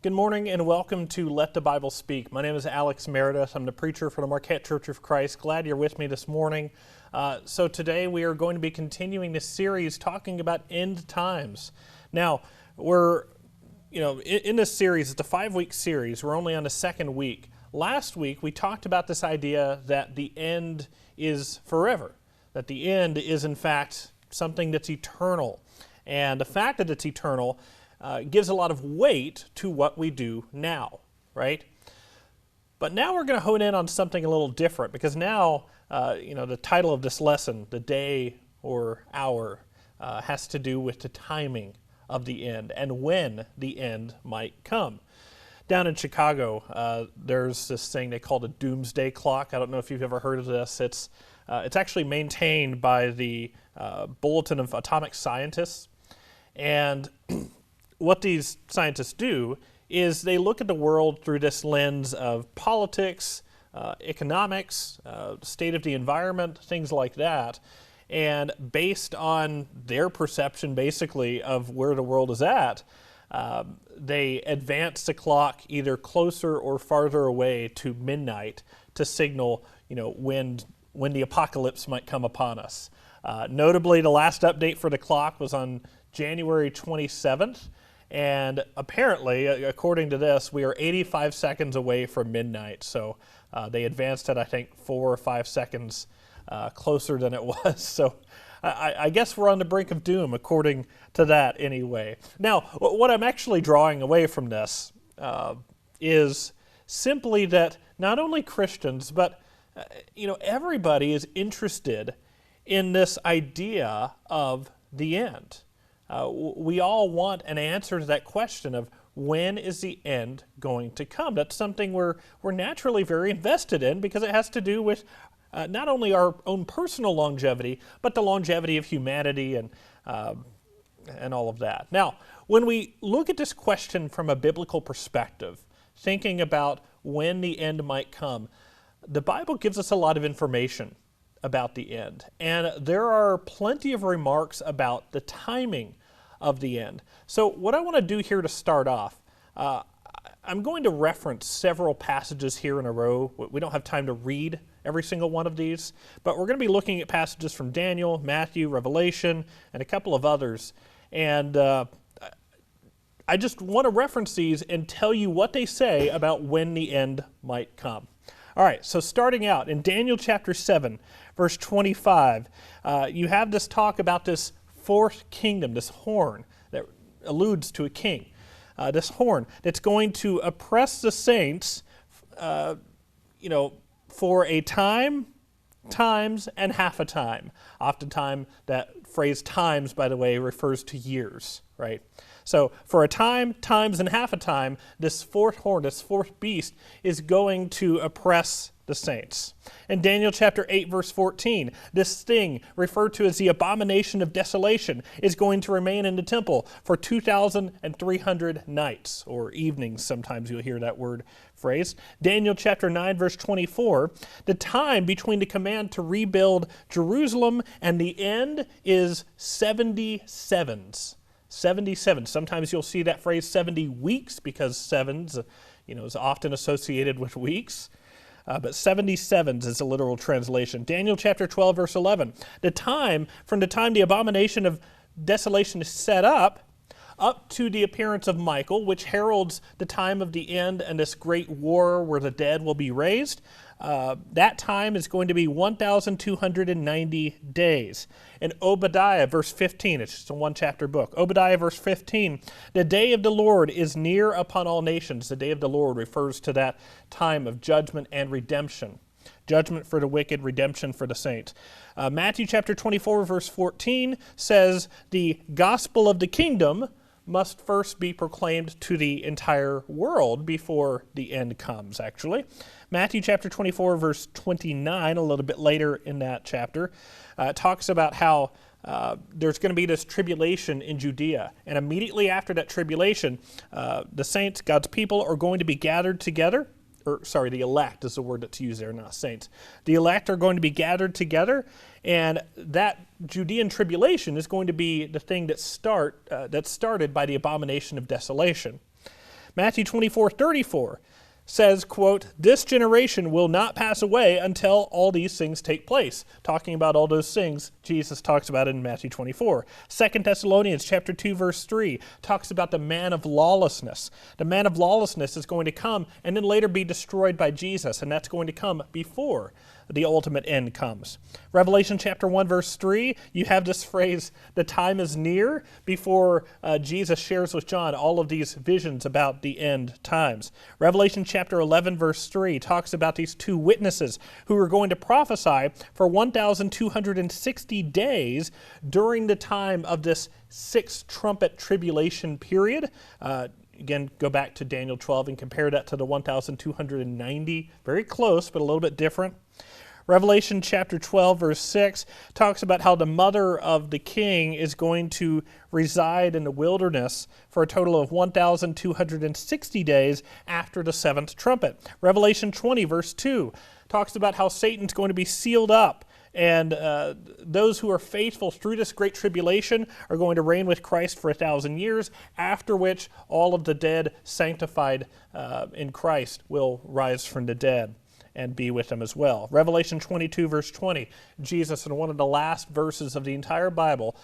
Good morning and welcome to Let the Bible Speak. My name is Alex Meredith. I'm the preacher for the Marquette Church of Christ. Glad you're with me this morning. So today we are going to be continuing this series talking about end times. Now, we're, in this series, it's a 5-week series. We're only on the second week. Last week we talked about this idea that the end is forever, that the end is in fact something that's eternal. And the fact that it's eternal gives a lot of weight to what we do now, right? But now we're going to hone in on something a little different because now, the title of this lesson, the day or hour, has to do with the timing of the end and when the end might come. Down in Chicago, there's this thing they call the doomsday clock. I don't know if you've ever heard of this. It's actually maintained by the Bulletin of Atomic Scientists. And what these scientists do is they look at the world through this lens of politics, economics, state of the environment, things like that. And based on their perception, basically, of where the world is at, they advance the clock either closer or farther away to midnight to signal, when the apocalypse might come upon us. Notably, the last update for the clock was on January 27th. And apparently, according to this, we are 85 seconds away from midnight. So they advanced it, I think, 4 or 5 seconds closer than it was. So I guess we're on the brink of doom, according to that anyway. Now, what I'm actually drawing away from this is simply that not only Christians, but everybody is interested in this idea of the end. We all want an answer to that question of when is the end going to come? That's something we're naturally very invested in because it has to do with not only our own personal longevity, but the longevity of humanity and all of that. Now, when we look at this question from a biblical perspective, thinking about when the end might come, the Bible gives us a lot of information about the end. And there are plenty of remarks about the timing of the end. So what I want to do here to start off, I'm going to reference several passages here in a row. We don't have time to read every single one of these, but we're going to be looking at passages from Daniel, Matthew, Revelation, and a couple of others. And I just want to reference these and tell you what they say about when the end might come. All right, so starting out in Daniel chapter 7, verse 25, you have this talk about this fourth kingdom, this horn that alludes to a king, this horn that's going to oppress the saints, for a time, times, and half a time. Oftentimes, that phrase times, by the way, refers to years, right? So for a time, times, and half a time, this fourth horn, this fourth beast, is going to oppress the saints. In Daniel chapter 8, verse 14, this thing, referred to as the abomination of desolation, is going to remain in the temple for 2,300 nights, or evenings, sometimes you'll hear that word phrased. Daniel chapter 9, verse 24, the time between the command to rebuild Jerusalem and the end is 77s. 77. Sometimes you'll see that phrase 70 weeks because sevens, is often associated with weeks. But 77s is a literal translation. Daniel chapter 12, verse 11. The time, from the time the abomination of desolation is set up to the appearance of Michael, which heralds the time of the end and this great war where the dead will be raised, that time is going to be 1,290 days. In Obadiah, verse 15, it's just a one-chapter book. Obadiah, verse 15, the day of the Lord is near upon all nations. The day of the Lord refers to that time of judgment and redemption. Judgment for the wicked, redemption for the saints. Matthew chapter 24, verse 14 says, the gospel of the kingdom must first be proclaimed to the entire world before the end comes, actually. Matthew chapter 24, verse 29, a little bit later in that chapter, talks about how there's going to be this tribulation in Judea. And immediately after that tribulation, the saints, God's people, are going to be gathered together. The elect is the word that's used there, not saints. The elect are going to be gathered together, and that Judean tribulation is going to be the thing that's started by the abomination of desolation. Matthew 24:34 says, quote, "This generation will not pass away until all these things take place." Talking about all those things Jesus talks about in Matthew 24. 2 Thessalonians chapter 2, verse 3 talks about the man of lawlessness. The man of lawlessness is going to come and then later be destroyed by Jesus, and that's going to come before the ultimate end comes. Revelation chapter 1, verse 3, you have this phrase, "the time is near," before Jesus shares with John all of these visions about the end times. Revelation chapter 11, verse 3 talks about these two witnesses who are going to prophesy for 1,260 days during the time of this sixth trumpet tribulation period. Again, go back to Daniel 12 and compare that to the 1,290. Very close, but a little bit different. Revelation chapter 12, verse 6 talks about how the mother of the king is going to reside in the wilderness for a total of 1,260 days after the seventh trumpet. Revelation 20, verse 2 talks about how Satan's going to be sealed up, and those who are faithful through this great tribulation are going to reign with Christ for 1,000 years, after which all of the dead sanctified in Christ will rise from the dead and be with them as well. Revelation 22, verse 20, Jesus, in one of the last verses of the entire Bible,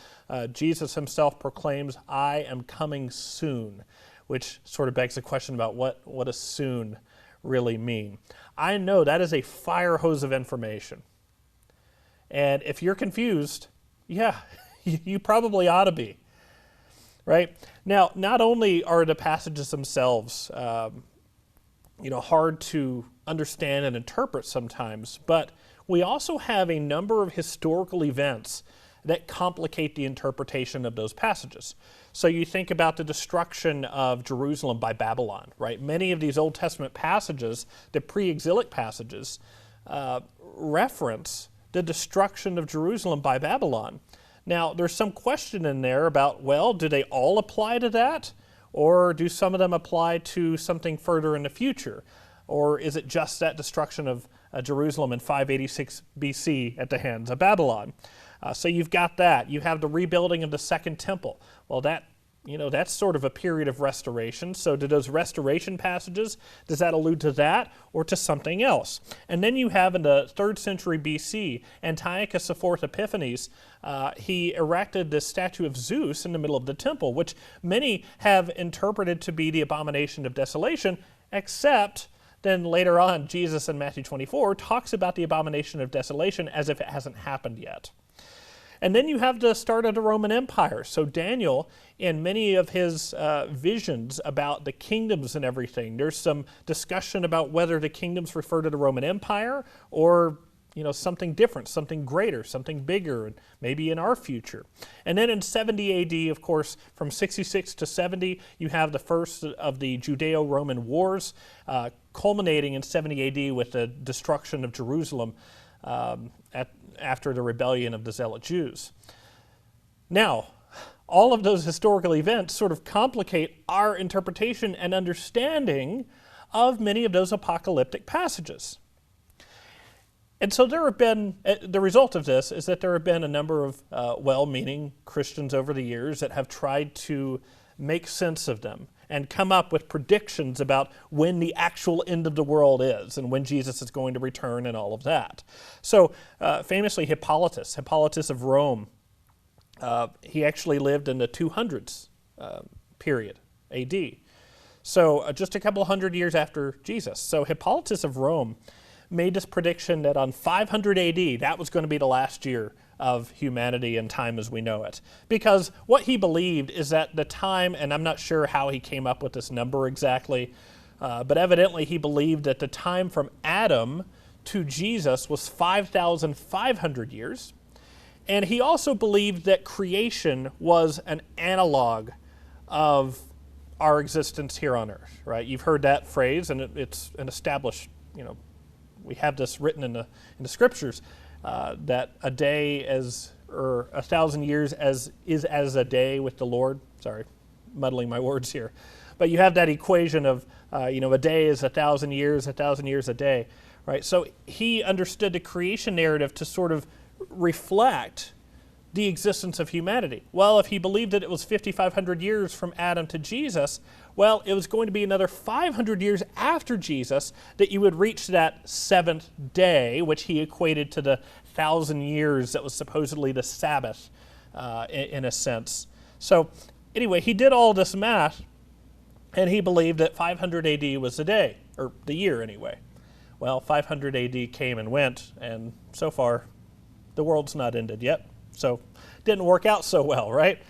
Jesus himself proclaims, "I am coming soon," which sort of begs the question about what does soon really mean. I know that is a fire hose of information. And if you're confused, yeah, you probably ought to be, right? Now, not only are the passages themselves hard to understand and interpret sometimes, but we also have a number of historical events that complicate the interpretation of those passages. So you think about the destruction of Jerusalem by Babylon, right? Many of these Old Testament passages, the pre-exilic passages, reference the destruction of Jerusalem by Babylon. Now, there's some question in there about, well, do they all apply to that? Or do some of them apply to something further in the future? Or is it just that destruction of Jerusalem in 586 BC at the hands of Babylon? So you've got that. You have the rebuilding of the Second Temple. Well, that's sort of a period of restoration. So do those restoration passages, does that allude to that or to something else? And then you have in the 3rd century BC, Antiochus IV Epiphanes, he erected this statue of Zeus in the middle of the temple, which many have interpreted to be the abomination of desolation, except then later on, Jesus in Matthew 24 talks about the abomination of desolation as if it hasn't happened yet. And then you have the start of the Roman Empire. So Daniel, in many of his visions about the kingdoms and everything, there's some discussion about whether the kingdoms refer to the Roman Empire or something different, something greater, something bigger, and maybe in our future. And then in 70 AD, of course, from 66 to 70, you have the first of the Judeo-Roman wars, culminating in 70 AD with the destruction of Jerusalem after the rebellion of the Zealot Jews. Now, all of those historical events sort of complicate our interpretation and understanding of many of those apocalyptic passages. And so there have been, the result of this is that there have been a number of well-meaning Christians over the years that have tried to make sense of them and come up with predictions about when the actual end of the world is and when Jesus is going to return and all of that. So famously Hippolytus of Rome, he actually lived in the 200s period, AD. So just a couple hundred years after Jesus. So Hippolytus of Rome made this prediction that on 500 AD, that was going to be the last year of humanity and time as we know it. Because what he believed is that the time, and I'm not sure how he came up with this number exactly, but evidently he believed that the time from Adam to Jesus was 5,500 years. And he also believed that creation was an analog of our existence here on earth, right? You've heard that phrase, and it's an established, we have this written in the scriptures, that a day or 1,000 years is as a day with the Lord. Sorry, muddling my words here. But you have that equation of, a day is 1,000 years a day, right? So he understood the creation narrative to sort of reflect the existence of humanity? Well, if he believed that it was 5,500 years from Adam to Jesus, well, it was going to be another 500 years after Jesus that you would reach that seventh day, which he equated to the 1,000 years that was supposedly the Sabbath, in a sense. So anyway, he did all this math, and he believed that 500 AD was the day, or the year anyway. Well, 500 AD came and went, and so far, the world's not ended yet. So didn't work out so well, right?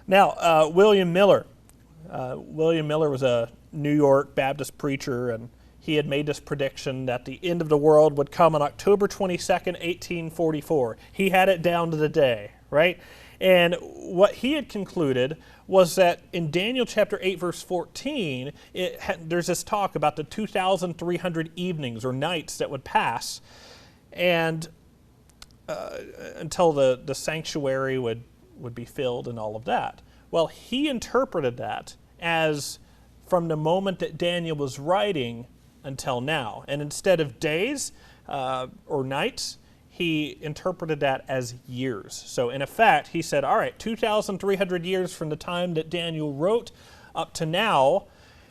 Now, William Miller. William Miller was a New York Baptist preacher, and he had made this prediction that the end of the world would come on October 22nd, 1844. He had it down to the day, right? And what he had concluded was that in Daniel chapter 8, verse 14, there's this talk about the 2,300 evenings or nights that would pass, and until the sanctuary would be filled and all of that. Well, he interpreted that as from the moment that Daniel was writing until now. And instead of days or nights, he interpreted that as years. So in effect, he said, all right, 2,300 years from the time that Daniel wrote up to now,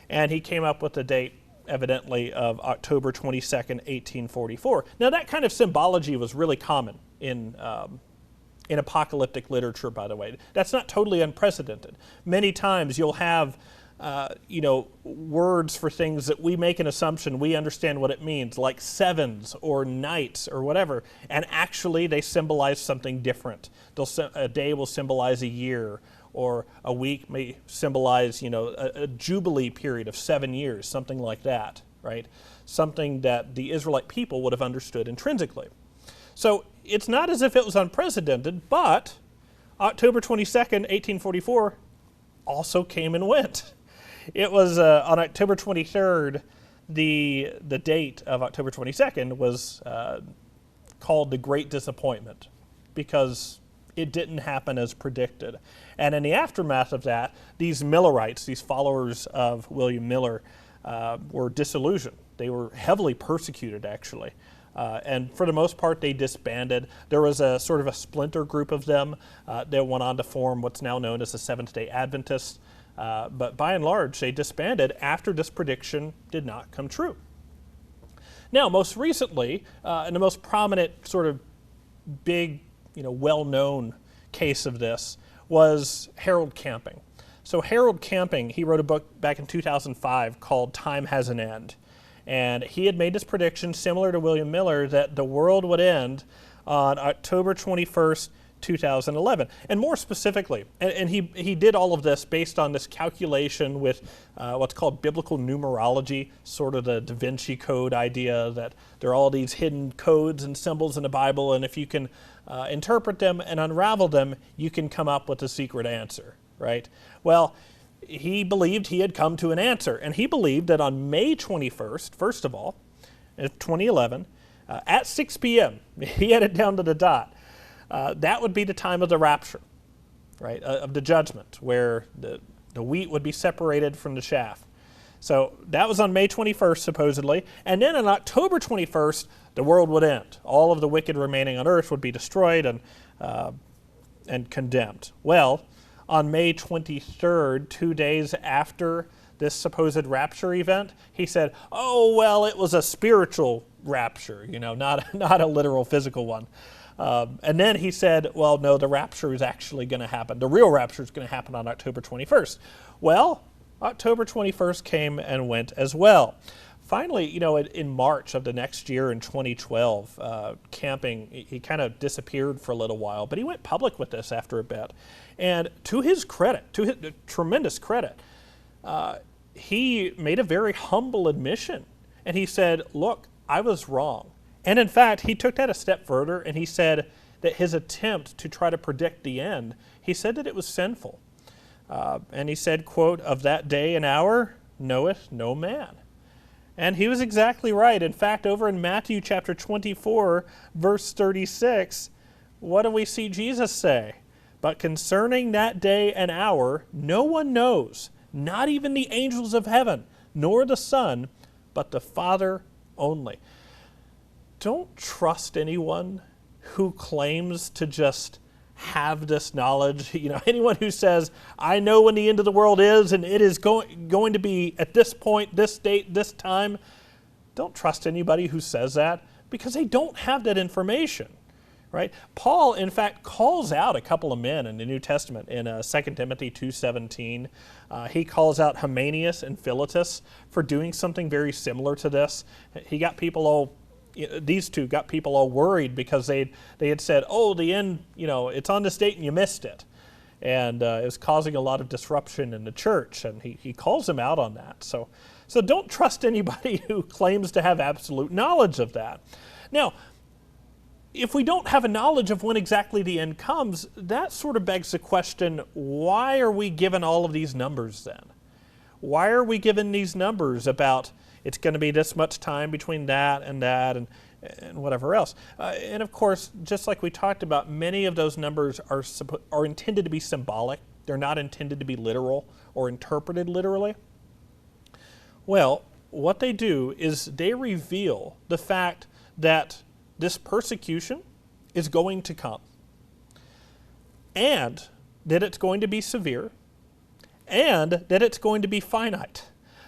and he came up with the date, evidently, of October 22nd, 1844. Now, that kind of symbology was really common in apocalyptic literature, by the way. That's not totally unprecedented. Many times you'll have words for things that we make an assumption we understand what it means, like sevens or nights or whatever, and actually they symbolize something different. A day will symbolize a year, or a week may symbolize, a jubilee period of 7 years, something like that, right? Something that the Israelite people would have understood intrinsically. So it's not as if it was unprecedented, but October 22nd, 1844 also came and went. It was on October 23rd, the date of October 22nd was called the Great Disappointment, because it didn't happen as predicted. And in the aftermath of that, these Millerites, these followers of William Miller, were disillusioned. They were heavily persecuted, actually. And for the most part, they disbanded. There was a sort of a splinter group of them that went on to form what's now known as the Seventh-day Adventists. But by and large, they disbanded after this prediction did not come true. Now, most recently, and the most prominent sort of big, well-known case of this was Harold Camping. So Harold Camping, he wrote a book back in 2005 called Time Has an End. And he had made this prediction, similar to William Miller, that the world would end on October 21st, 2011. And more specifically, and he did all of this based on this calculation with what's called biblical numerology, sort of the Da Vinci Code idea that there are all these hidden codes and symbols in the Bible, and if you can interpret them and unravel them, you can come up with a secret answer, right? Well, he believed he had come to an answer, and he believed that on May 21st, first of all, of 2011, at 6 p.m., he had it down to the dot, that would be the time of the rapture, right, of the judgment, where the wheat would be separated from the chaff. So that was on May 21st, supposedly, and then on October 21st, the world would end. All of the wicked remaining on earth would be destroyed and condemned. Well, on May 23rd, 2 days after this supposed rapture event, he said, oh, well, it was a spiritual rapture, not a literal physical one. And then he said, well, no, the rapture is actually going to happen. The real rapture is going to happen on October 21st. Well, October 21st came and went as well. Finally, in March of the next year in 2012, Camping, he kind of disappeared for a little while, but he went public with this after a bit. And to his credit, to his tremendous credit, he made a very humble admission. And he said, look, I was wrong. And in fact, he took that a step further, and he said that his attempt to try to predict the end, he said that it was sinful. And he said, quote, of that day and hour knoweth no man. And he was exactly right. In fact, over in Matthew chapter 24, verse 36, what do we see Jesus say? But concerning that day and hour, no one knows, not even the angels of heaven, nor the Son, but the Father only. Don't trust anyone who claims to just have this knowledge. Anyone who says, I know when the end of the world is and it is going to be at this point, this date, this time, don't trust anybody who says that because they don't have that information. Right? Paul, in fact, calls out a couple of men in the New Testament in 2 Timothy 2:17. He calls out Hymenaeus and Philetus for doing something very similar to this. These two got people all worried because they had said, oh, the end, it's on this date and you missed it. And it was causing a lot of disruption in the church, and he calls them out on that. So don't trust anybody who claims to have absolute knowledge of that. Now, if we don't have a knowledge of when exactly the end comes, that sort of begs the question, why are we given all of these numbers then? Why are we given these numbers about it's going to be this much time between that and whatever else? And of course, just like we talked about, many of those numbers are intended to be symbolic. They're not intended to be literal or interpreted literally. Well, what they do is they reveal the fact that this persecution is going to come, and that it's going to be severe, and that it's going to be finite.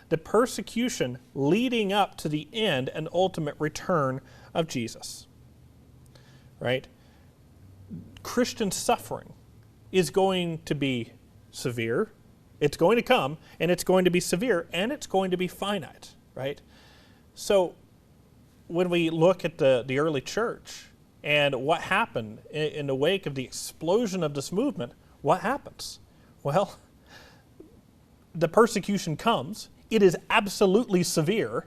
The persecution leading up to the end and ultimate return of Jesus. Right? Christian suffering is going to be severe. It's going to come, and it's going to be severe, and it's going to be finite. Right? So, when we look at the early church and what happened in the wake of the explosion of this movement, what happens? Well, the persecution comes. It is absolutely severe.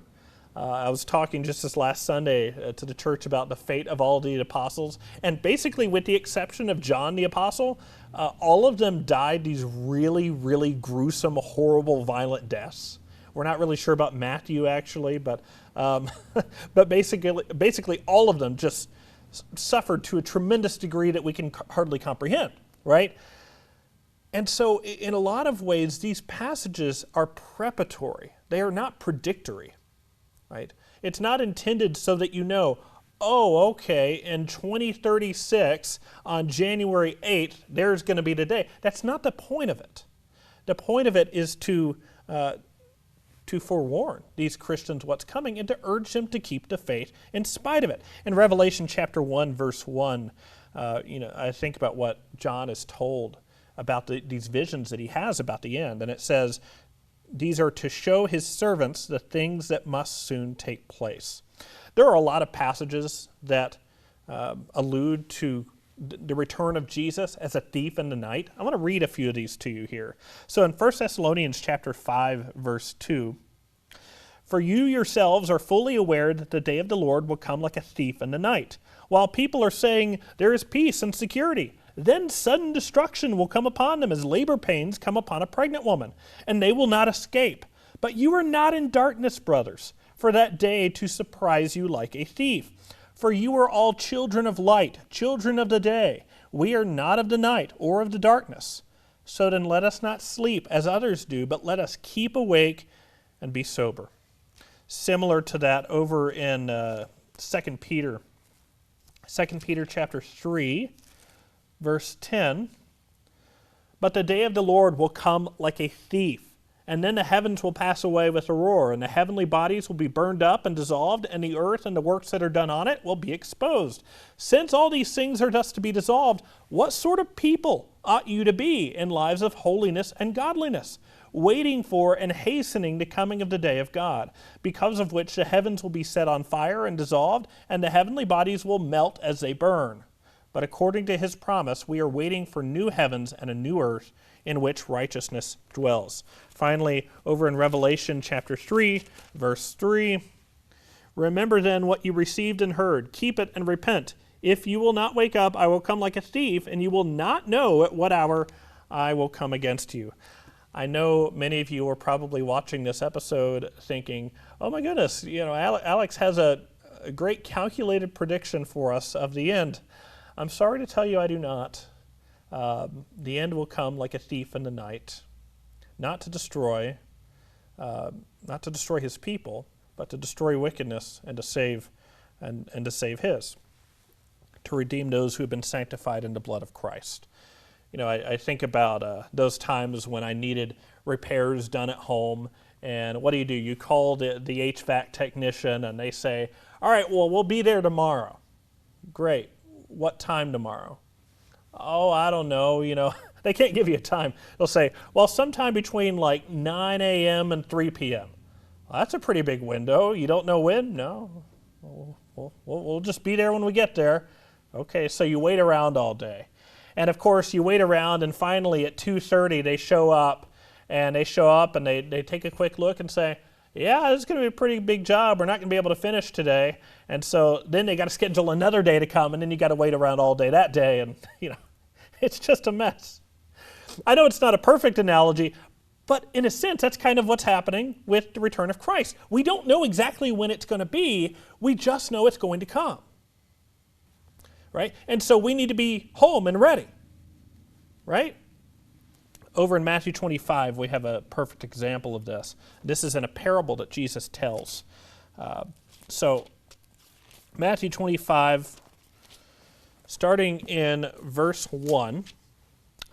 I was talking just this last Sunday to the church about the fate of all the apostles, and basically with the exception of John the apostle, all of them died these really, really gruesome, horrible, violent deaths. We're not really sure about Matthew actually, but basically all of them just suffered to a tremendous degree that we can hardly comprehend, right? And so in a lot of ways, these passages are preparatory. They are not predictory, right? It's not intended so that okay, in 2036, on January 8th, there's going to be the day. That's not the point of it. The point of it is to forewarn these Christians what's coming and to urge them to keep the faith in spite of it. In Revelation chapter 1, verse 1, I think about what John is told about these visions that he has about the end, and it says, these are to show his servants the things that must soon take place. There are a lot of passages that allude to the return of Jesus as a thief in the night. I want to read a few of these to you here. So in 1 Thessalonians chapter 5, verse 2, for you yourselves are fully aware that the day of the Lord will come like a thief in the night. While people are saying there is peace and security, then sudden destruction will come upon them as labor pains come upon a pregnant woman, and they will not escape. But you are not in darkness, brothers, for that day to surprise you like a thief. For you are all children of light, children of the day. We are not of the night or of the darkness. So then let us not sleep as others do, but let us keep awake and be sober. Similar to that over in 2 Peter. 2 Peter chapter 3, verse 10. But the day of the Lord will come like a thief, and then the heavens will pass away with a roar, and the heavenly bodies will be burned up and dissolved, and the earth and the works that are done on it will be exposed. Since all these things are thus to be dissolved, what sort of people ought you to be in lives of holiness and godliness, waiting for and hastening the coming of the day of God, because of which the heavens will be set on fire and dissolved, and the heavenly bodies will melt as they burn? But according to his promise, we are waiting for new heavens and a new earth in which righteousness dwells. Finally, over in Revelation chapter 3, verse 3, remember then what you received and heard. Keep it and repent. If you will not wake up, I will come like a thief, and you will not know at what hour I will come against you. I know many of you are probably watching this episode thinking, oh my goodness, Alex has a great calculated prediction for us of the end. I'm sorry to tell you I do not. The end will come like a thief in the night, not to destroy his people, but to destroy wickedness and to save his. to redeem those who have been sanctified in the blood of Christ. I think about those times when I needed repairs done at home, and what do? You call the HVAC technician, and they say, all right, well, we'll be there tomorrow. Great. What time tomorrow? Oh, I don't know, They can't give you a time. They'll say, well, sometime between like 9 a.m. and 3 p.m. Well, that's a pretty big window. You don't know when? No. We'll just be there when we get there. Okay, so you wait around all day. And of course, you wait around, and finally at 2:30 they show up, and they take a quick look and say, yeah, this is going to be a pretty big job. We're not going to be able to finish today. And so then they got to schedule another day to come, and then you got to wait around all day that day, and it's just a mess. I know it's not a perfect analogy, but in a sense, that's kind of what's happening with the return of Christ. We don't know exactly when it's going to be. We just know it's going to come. Right? And so we need to be home and ready. Right? Over in Matthew 25, we have a perfect example of this. This is in a parable that Jesus tells. So Matthew 25, starting in verse 1,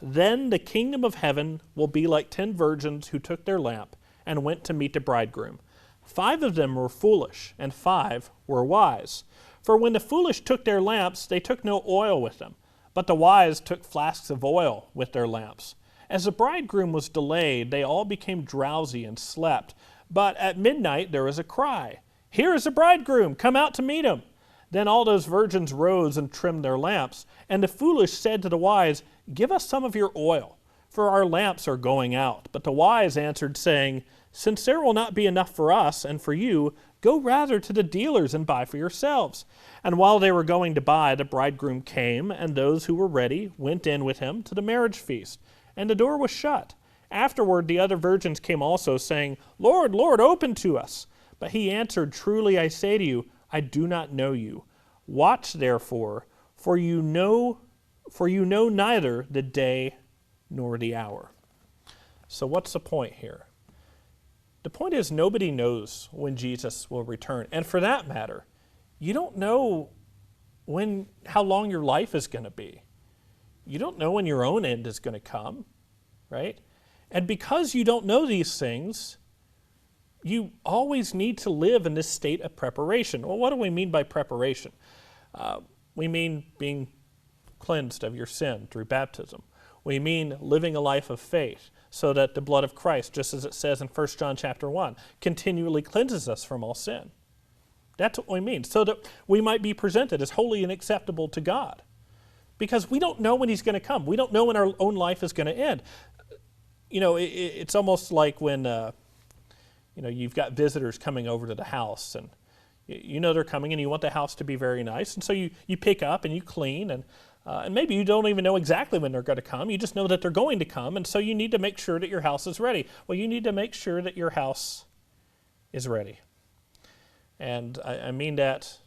then the kingdom of heaven will be like 10 virgins who took their lamp and went to meet the bridegroom. 5 of them were foolish, and 5 were wise. For when the foolish took their lamps, they took no oil with them, but the wise took flasks of oil with their lamps. As the bridegroom was delayed, they all became drowsy and slept. But at midnight there was a cry, here is the bridegroom, come out to meet him. Then all those virgins rose and trimmed their lamps. And the foolish said to the wise, give us some of your oil, for our lamps are going out. But the wise answered, saying, since there will not be enough for us and for you, go rather to the dealers and buy for yourselves. And while they were going to buy, the bridegroom came, and those who were ready went in with him to the marriage feast. And the door was shut. Afterward the other virgins came also, saying, Lord, Lord, open to us. But he answered, truly I say to you, I do not know you. Watch therefore, for you know neither the day nor the hour. So what's the point here? The point is nobody knows when Jesus will return. And for that matter, you don't know how long your life is going to be. You don't know when your own end is going to come, right? And because you don't know these things, you always need to live in this state of preparation. Well, what do we mean by preparation? We mean being cleansed of your sin through baptism. We mean living a life of faith so that the blood of Christ, just as it says in 1 John chapter 1, continually cleanses us from all sin. That's what we mean, so that we might be presented as holy and acceptable to God. Because we don't know when he's going to come. We don't know when our own life is going to end. It's almost like when you've got visitors coming over to the house, and they're coming, and you want the house to be very nice, and so you pick up and you clean, and maybe you don't even know exactly when they're going to come. You just know that they're going to come, and so you need to make sure that your house is ready. Well, you need to make sure that your house is ready. And I mean that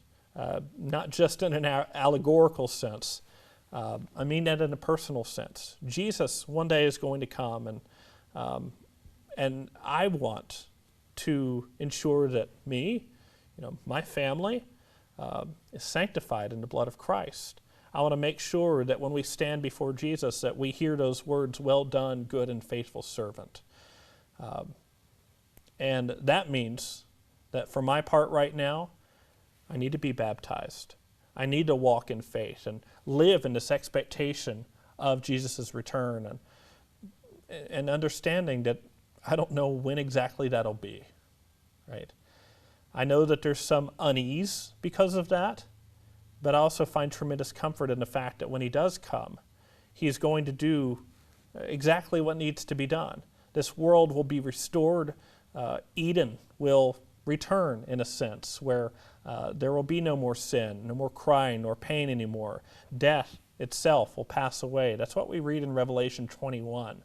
not just in an allegorical sense. I mean that in a personal sense. Jesus one day is going to come, and I want to ensure that me, my family, is sanctified in the blood of Christ. I want to make sure that when we stand before Jesus that we hear those words, well done, good and faithful servant. And that means that for my part right now, I need to be baptized. I need to walk in faith and live in this expectation of Jesus' return and understanding that I don't know when exactly that'll be, right? I know that there's some unease because of that, but I also find tremendous comfort in the fact that when he does come, he's going to do exactly what needs to be done. This world will be restored. Eden will return, in a sense, where there will be no more sin, no more crying, nor pain anymore. Death itself will pass away. That's what we read in Revelation 21,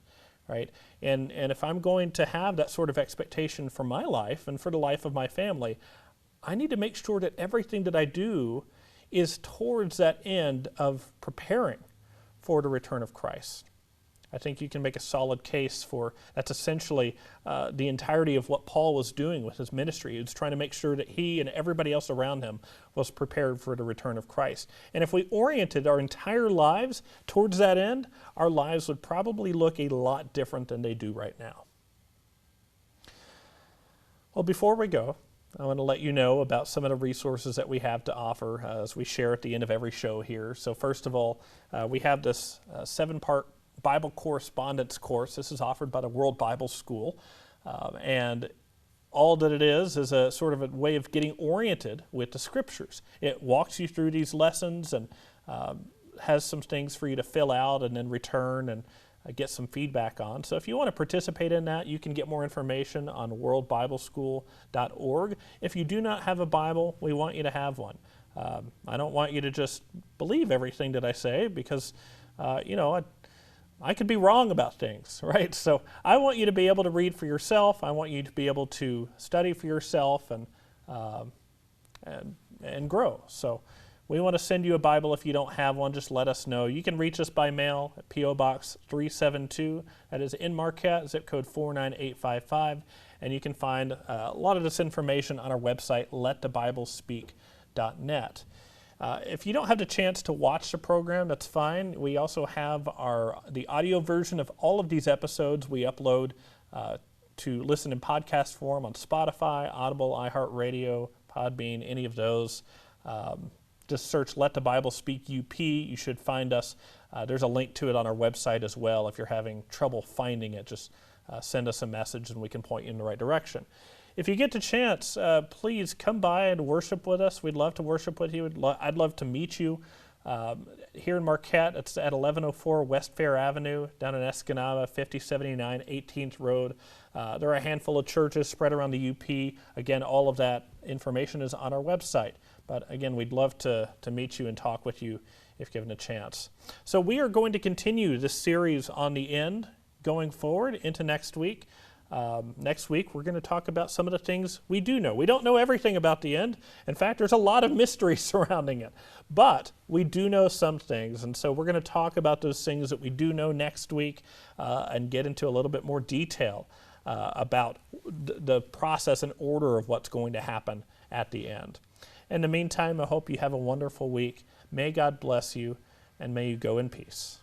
right? And if I'm going to have that sort of expectation for my life and for the life of my family, I need to make sure that everything that I do is towards that end of preparing for the return of Christ. I think you can make a solid case for that's essentially the entirety of what Paul was doing with his ministry. He was trying to make sure that he and everybody else around him was prepared for the return of Christ. And if we oriented our entire lives towards that end, our lives would probably look a lot different than they do right now. Well, before we go, I want to let you know about some of the resources that we have to offer as we share at the end of every show here. So first of all, we have this 7-part Bible correspondence course. This is offered by the World Bible School, and all that it is a sort of a way of getting oriented with the Scriptures. It walks you through these lessons and has some things for you to fill out and then return and get some feedback on. So if you want to participate in that, you can get more information on worldbibleschool.org. If you do not have a Bible, we want you to have one. I don't want you to just believe everything that I say because, I could be wrong about things, right? So I want you to be able to read for yourself. I want you to be able to study for yourself and grow. So we want to send you a Bible. If you don't have one, just let us know. You can reach us by mail at P.O. Box 372. That is in Marquette, zip code 49855. And you can find a lot of this information on our website, letthebiblespeak.net. If you don't have the chance to watch the program, that's fine. We also have the audio version of all of these episodes we upload to listen in podcast form on Spotify, Audible, iHeartRadio, Podbean, any of those. Just search Let the Bible Speak UP. You should find us. There's a link to it on our website as well. If you're having trouble finding it, just send us a message and we can point you in the right direction. If you get the chance, please come by and worship with us. We'd love to worship with you. I'd love to meet you. Here in Marquette, it's at 1104 West Fair Avenue, down in Escanaba, 5079 18th Road. There are a handful of churches spread around the UP. Again, all of that information is on our website. But again, we'd love to meet you and talk with you if given a chance. So we are going to continue this series on the end going forward into next week. Next week, we're going to talk about some of the things we do know. We don't know everything about the end. In fact, there's a lot of mystery surrounding it. But we do know some things, and so we're going to talk about those things that we do know next week and get into a little bit more detail about the process and order of what's going to happen at the end. In the meantime, I hope you have a wonderful week. May God bless you, and may you go in peace.